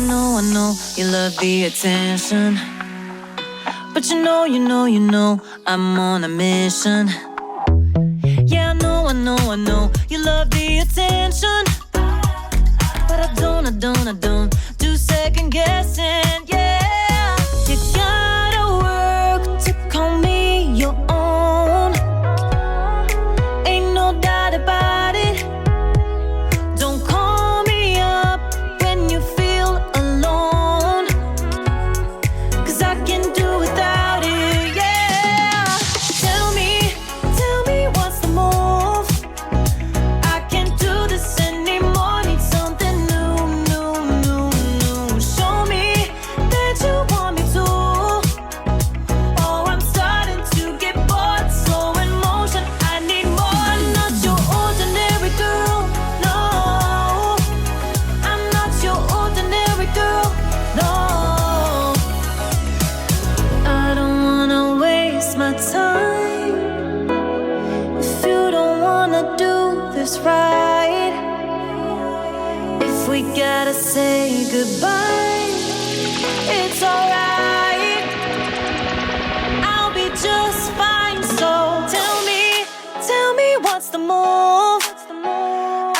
know you love the attention, but you know, I'm on a mission. Yeah, I know you love the attention, but I don't do second guessing. Yeah, you gotta work to call me your own. Ain't no doubt about it. Don't call me up when you feel alone, 'cause I can do without it. Yeah, tell me what's the move. I can't do this anymore. Need something new. Show me that you want me to. Oh, I'm starting to get bored, so in motion I need more. Not your ordinary girl, no. I'm not your ordinary girl, no. I don't wanna waste my time if you don't wanna do this right. If we gotta say goodbye, it's alright. I'll be just fine. So tell me what's the move.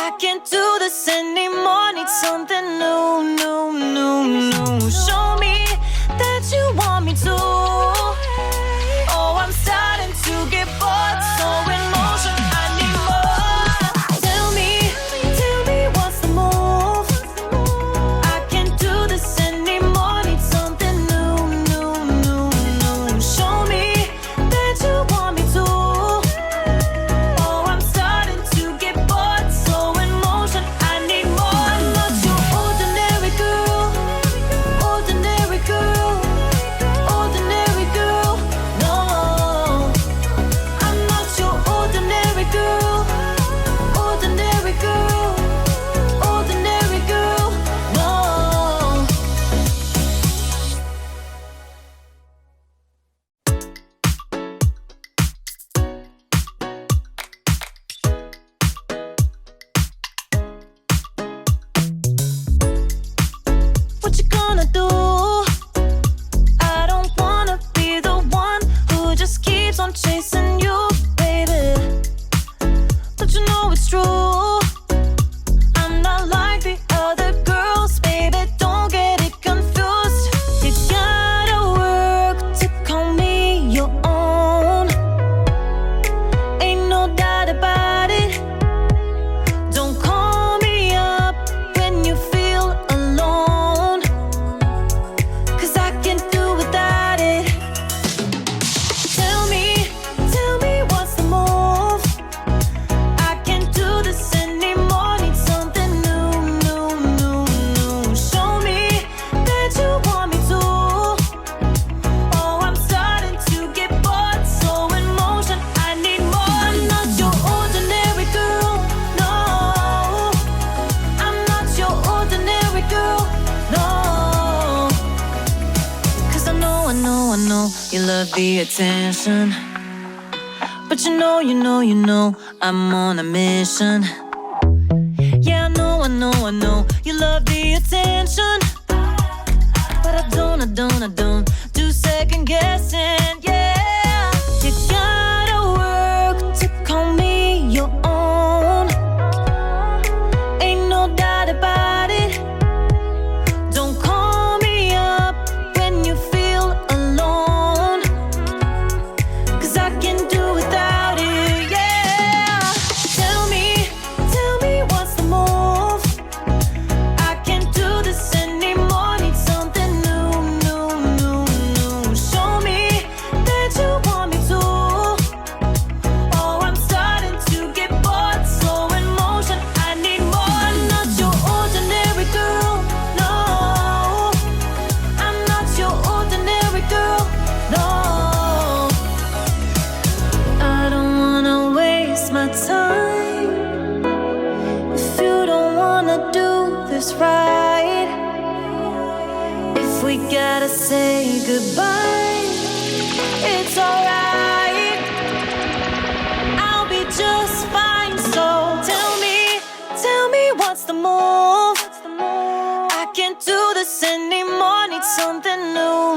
I can't do this anymore. Need something new. Show me that you want me to. Oh, I'm starting to get bored, so in motion I need more. Tell me what's the move. I can't do this anymore. Need something new. Show me that you want me to. Oh, I'm starting to get bored, so in motion I need more. I'm not your ordinary girl, ordinary girl, ordinary girl, no. I'm not your ordinary girl, ordinary girl, ordinary girl, no. What you gonna do? I don't wanna be the one who just keeps on chasing you, baby. But you know it's true. I'm not like the other girls, baby. Don't get it confused. You gotta work to call me your own. Ain't no doubt about it. Don't call me up when you feel alone, 'cause I can't do without it. Tell me what's the move. I can't do this anymore. Need something new. Show me that you want me to. Oh, I'm starting to get bored, so in motion I need more. I'm not your ordinary girl, no. I'm not your ordinary girl, no. 'Cause I know you love the attention, but you know I'm on a mission. Yeah, I know you love the attention, but I don't do second guessing. Yeah, you gotta work to call me your own. Ain't no doubt about it. Don't call me up when you feel alone, 'cause I can do without it. Yeah, tell me what's the move. I can't do this anymore. Need something new. Show me that you want me to. Oh, I'm starting to get bored, so in motion I need more. I'm not your ordinary girl, no. I'm not your ordinary girl, no. I don't wanna waste my time if you don't wanna do this right. If we gotta say goodbye, it's alright. I'll be just fine. So tell me what's the move. I can't do this anymore, need something new.